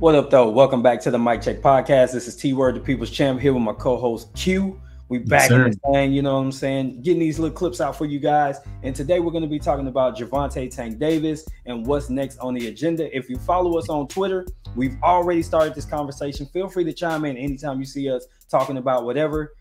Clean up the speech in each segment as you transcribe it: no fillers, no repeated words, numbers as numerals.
What up, though? Welcome back to the Mic Check Podcast. This is T-Word, the People's Champ, here with my co-host Q. We back in the thing, you know what I'm saying? Getting these little clips out for you guys. And today we're going to be talking about Gervonta Tank Davis and what's next on the agenda. If you follow us on Twitter, we've already started this conversation. Feel free to chime in anytime you see us talking about whatever.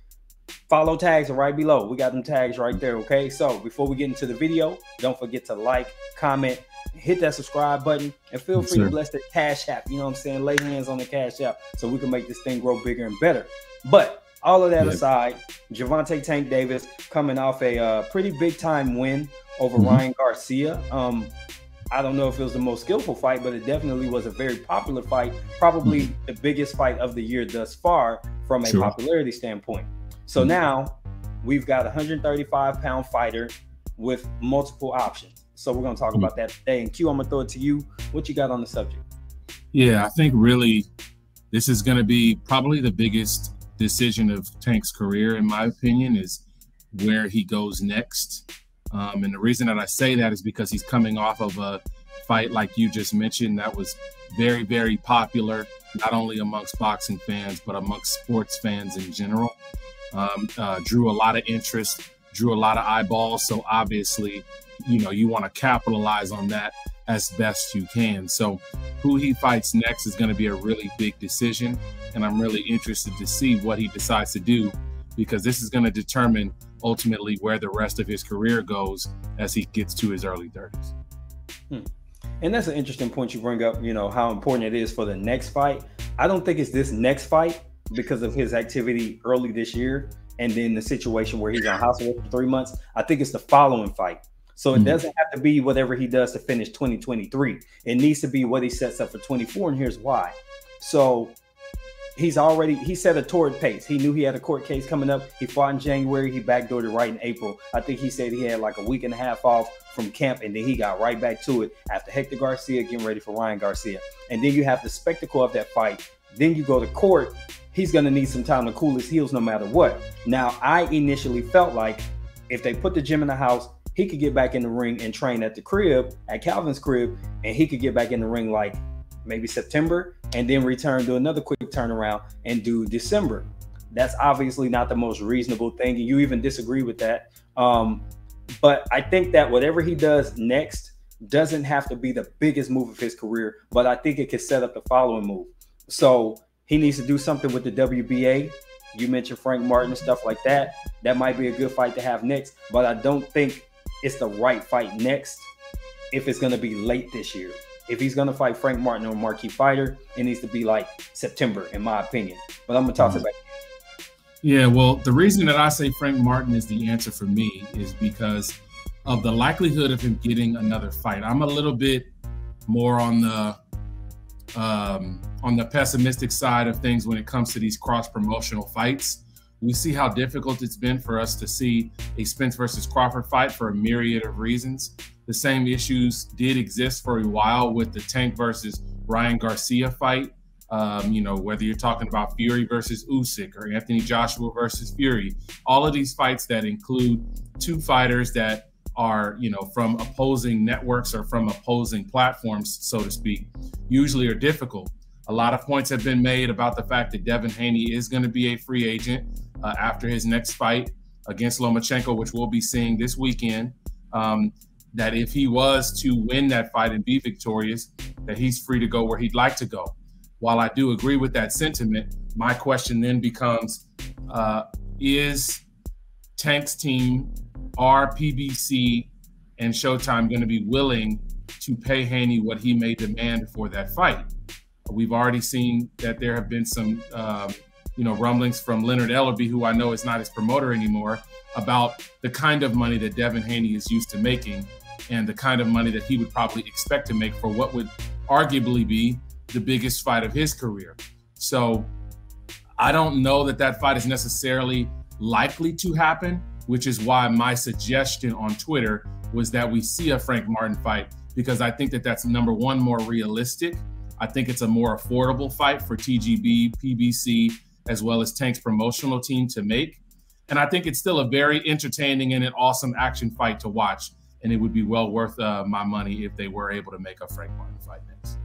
Follow tags are right below. We got them tags right there, okay? So before we get into the video, don't forget to like, comment, hit that subscribe button, and feel free to bless the Cash App. You know what I'm saying? Lay hands on the Cash App so we can make this thing grow bigger and better. But all of that aside, Gervonta Tank Davis coming off a pretty big time win over Ryan Garcia. I don't know if it was the most skillful fight, but it definitely was a very popular fight, probably the biggest fight of the year thus far from a popularity standpoint. So now we've got a 135-pound fighter with multiple options. So we're going to talk about that today. And Q, I'm going to throw it to you. What you got on the subject? Yeah, I think really this is going to be probably the biggest decision of Tank's career, in my opinion, is where he goes next. And the reason that I say that is because he's coming off of a fight, like you just mentioned, that was very, very popular, not only amongst boxing fans, but amongst sports fans in general. Drew a lot of interest, drew a lot of eyeballs. So obviously, you know, you want to capitalize on that as best you can. So who he fights next is going to be a really big decision. And I'm really interested to see what he decides to do, because this is going to determine ultimately where the rest of his career goes as he gets to his early 30s. And that's an interesting point you bring up, you know, how important it is for the next fight. I don't think it's this next fight because of his activity early this year and then the situation where he's on house arrest for 3 months. I think it's the following fight. So it doesn't have to be whatever he does to finish 2023. It needs to be what he sets up for 24, and here's why. So he set a torrid pace. He knew he had a court case coming up. He fought in January. He backdoored it right in April. I think he said he had like a week and a half off from camp, and then he got right back to it after Hector Garcia getting ready for Ryan Garcia. And then you have the spectacle of that fight. Then you go to court. He's going to need some time to cool his heels no matter what. Now, I initially felt like if they put the gym in the house, he could get back in the ring and train at the crib, at Calvin's crib, and he could get back in the ring like maybe September and then return to another quick turnaround and do December. That's obviously not the most reasonable thing, and you even disagree with that. But I think that whatever he does next doesn't have to be the biggest move of his career, but I think it could set up the following move. So he needs to do something with the WBA. You mentioned Frank Martin and stuff like that. That might be a good fight to have next, but I don't think it's the right fight next if it's going to be late this year. If he's going to fight Frank Martin or a marquee fighter, it needs to be like September, in my opinion. But I'm going to toss it back. Yeah, well, the reason that I say Frank Martin is the answer for me is because of the likelihood of him getting another fight. I'm a little bit more on the pessimistic side of things when it comes to these cross-promotional fights. We see how difficult it's been for us to see a Spence versus Crawford fight for a myriad of reasons. The same issues did exist for a while with the Tank versus Ryan Garcia fight. You know, whether you're talking about Fury versus Usyk or Anthony Joshua versus Fury, all of these fights that include two fighters that are, you know, from opposing networks or from opposing platforms, so to speak, usually are difficult. A lot of points have been made about the fact that Devin Haney is going to be a free agent after his next fight against Lomachenko, which we'll be seeing this weekend. That if he was to win that fight and be victorious, that he's free to go where he'd like to go. While I do agree with that sentiment, my question then becomes, is Tank's team, are PBC and Showtime going to be willing to pay Haney what he may demand for that fight? We've already seen that there have been some, you know, rumblings from Leonard Ellerby, who I know is not his promoter anymore, about the kind of money that Devin Haney is used to making and the kind of money that he would probably expect to make for what would arguably be the biggest fight of his career. So I don't know that that fight is necessarily likely to happen, which is why my suggestion on Twitter was that we see a Frank Martin fight, because I think that that's, number one, more realistic. I think it's a more affordable fight for TGB, PBC, as well as Tank's promotional team to make. And I think it's still a very entertaining and an awesome action fight to watch. And it would be well worth my money if they were able to make a Frank Martin fight next.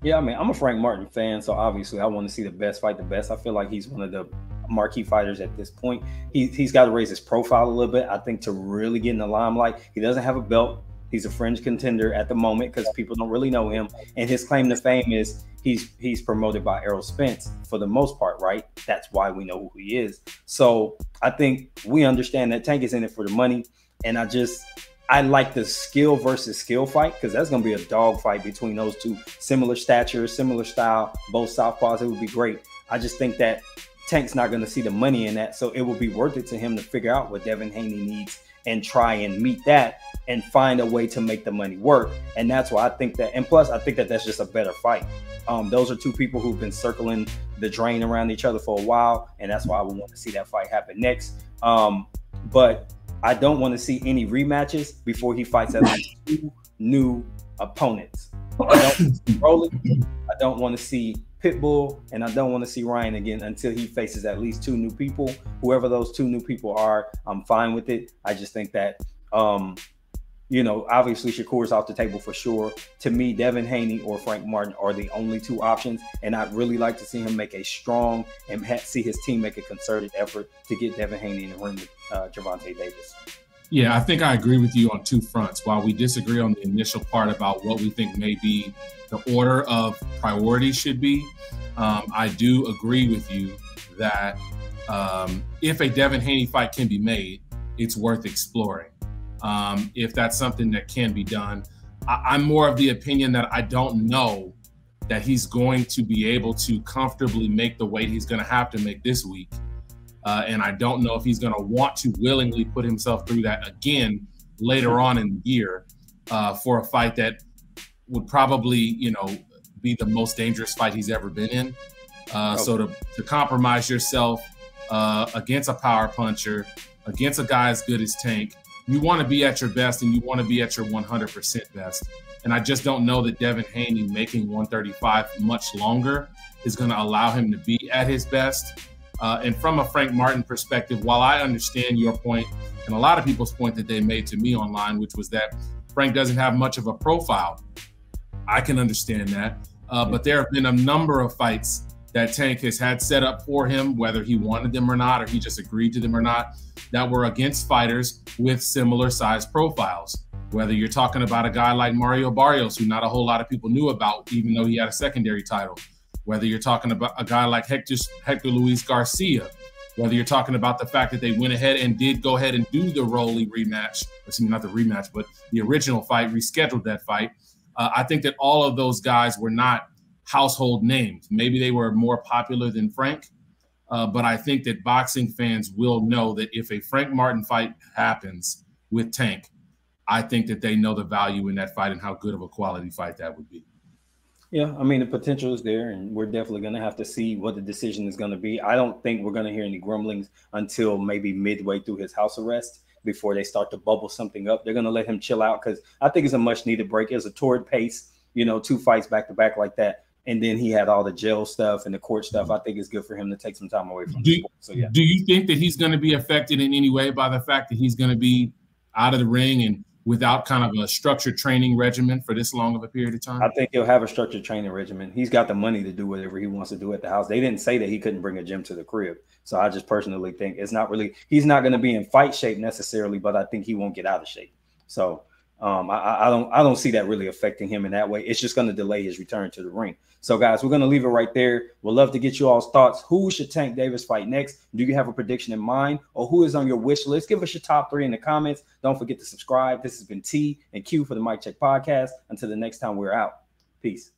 Yeah, I mean, I'm a Frank Martin fan, so obviously I want to see the best fight the best. I feel like he's one of the marquee fighters at this point. He's got to raise his profile a little bit, I think, to really get in the limelight. He doesn't have a belt. He's a fringe contender at the moment because people don't really know him. And his claim to fame is he's promoted by Errol Spence for the most part, right? That's why we know who he is. So I think we understand that Tank is in it for the money. And I like the skill versus skill fight because that's going to be a dog fight between those two. Similar stature, similar style, both southpaws. It would be great. I just think that Tank's not going to see the money in that. So it will be worth it to him to figure out what Devin Haney needs and try and meet that and find a way to make the money work. And that's why I think that. And plus, I think that that's just a better fight. Those are two people who've been circling the drain around each other for a while. And that's why I would want to see that fight happen next. But I don't want to see any rematches before he fights at least 2 new opponents. I don't see Rolling. I don't want to see Pitbull, and I don't want to see Ryan again until he faces at least 2 new people. Whoever those 2 new people are, I'm fine with it. I just think that, obviously Shakur's off the table for sure. To me, Devin Haney or Frank Martin are the only 2 options, and I'd really like to see him make a strong and see his team make a concerted effort to get Devin Haney in the ring with Gervonta Davis. Yeah, I think I agree with you on 2 fronts. While we disagree on the initial part about what we think may be the order of priorities should be, I do agree with you that if a Devin Haney fight can be made, it's worth exploring. If that's something that can be done. I'm more of the opinion that I don't know that he's going to be able to comfortably make the weight he's going to have to make this week. And I don't know if he's going to want to willingly put himself through that again later on in the year for a fight that would probably, be the most dangerous fight he's ever been in. So to compromise yourself against a power puncher, against a guy as good as Tank, you want to be at your best and you want to be at your 100% best. And I just don't know that Devin Haney making 135 much longer is going to allow him to be at his best. And from a Frank Martin perspective, while I understand your point and a lot of people's point that they made to me online, which was that Frank doesn't have much of a profile, I can understand that. But there have been a number of fights that Tank has had set up for him, whether he wanted them or not, or he just agreed to them or not, that were against fighters with similar size profiles. Whether you're talking about a guy like Mario Barrios, who not a whole lot of people knew about, even though he had a secondary title. Whether you're talking about a guy like Hector Luis Garcia, whether you're talking about the fact that they went ahead and did go ahead and do the Rolly rematch, not the rematch, but the original fight, rescheduled that fight. I think that all of those guys were not household names. Maybe they were more popular than Frank, but I think that boxing fans will know that if a Frank Martin fight happens with Tank, I think that they know the value in that fight and how good of a quality fight that would be. Yeah, I mean, the potential is there, and we're definitely going to have to see what the decision is going to be. I don't think we're going to hear any grumblings until maybe midway through his house arrest before they start to bubble something up. They're going to let him chill out because I think it's a much-needed break. It's a torrid pace, 2 fights back-to-back like that. And then he had all the jail stuff and the court stuff. I think it's good for him to take some time away from the sport. So, yeah. Do you think that he's going to be affected in any way by the fact that he's going to be out of the ring and without kind of a structured training regimen for this long of a period of time? I think he'll have a structured training regimen. He's got the money to do whatever he wants to do at the house. They didn't say that he couldn't bring a gym to the crib. So I just personally think he's not going to be in fight shape necessarily, but I think he won't get out of shape. So I don't see that really affecting him in that way. It's just going to delay his return to the ring. So, guys, we're going to leave it right there. We'd love to get you all's thoughts. Who should Tank Davis fight next? Do you have a prediction in mind, or who is on your wish list? Give us your top 3 in the comments. Don't forget to subscribe. This has been T and Q for the Mic Check Podcast. Until the next time we're out. Peace.